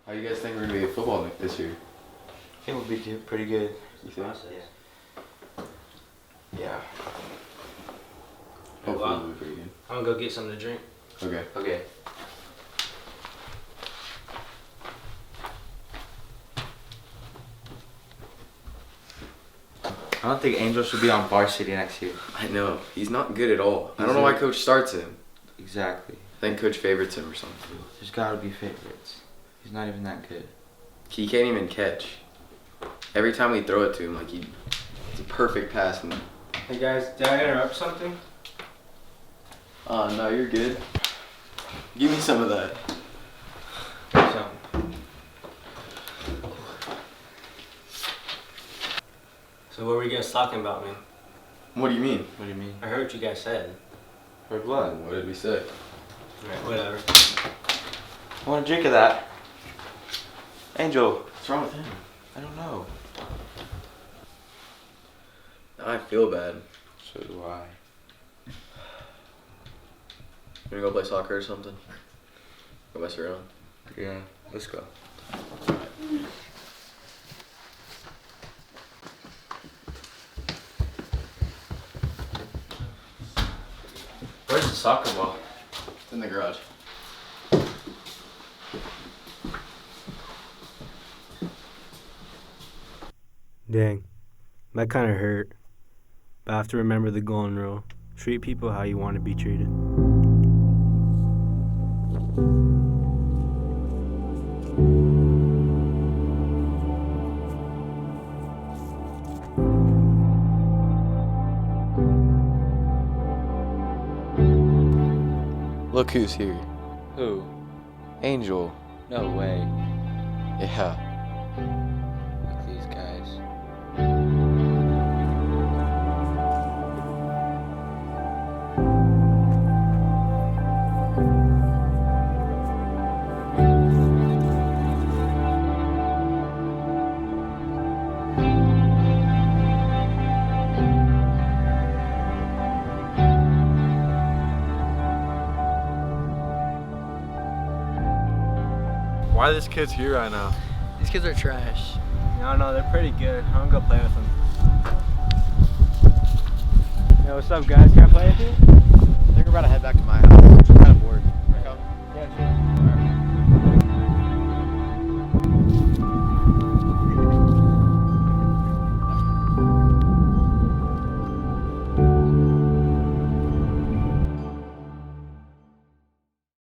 How do you guys think we're gonna be at football this year? I think we'll be pretty good. You think? Yeah. Hopefully Well, we'll be pretty good. I'm gonna go get something to drink. Okay. Okay. I don't think Angel should be on varsity next year. I know. He's not good at all. I don't know why Coach starts him. Exactly. I think Coach favorites him or something. There's gotta be favorites. He's not even that good. He can't even catch. Every time we throw it to him, like it's a perfect pass. And Hey guys, did I interrupt something? no, you're good. Give me some of that. Here's something. So what were you guys talking about, man? What do you mean? What do you mean? I heard what you guys said. Heard what? What did we say? Alright, whatever. I want a drink of that. Angel. What's wrong with him? I don't know. I feel bad. So do I. You wanna go play soccer or something? Go mess around. Yeah, let's go. Where's the soccer ball? It's in the garage. Dang. That kinda hurt. But I have to remember the golden rule. Treat people how you want to be treated. Look who's here. Who? Angel. No way. Yeah. Look at these guys. Why are these kids here right now? These kids are trash. No, they're pretty good. I'm gonna go play with them. Yo, what's up, guys? Can I play with you? I think we're about to head back to my house.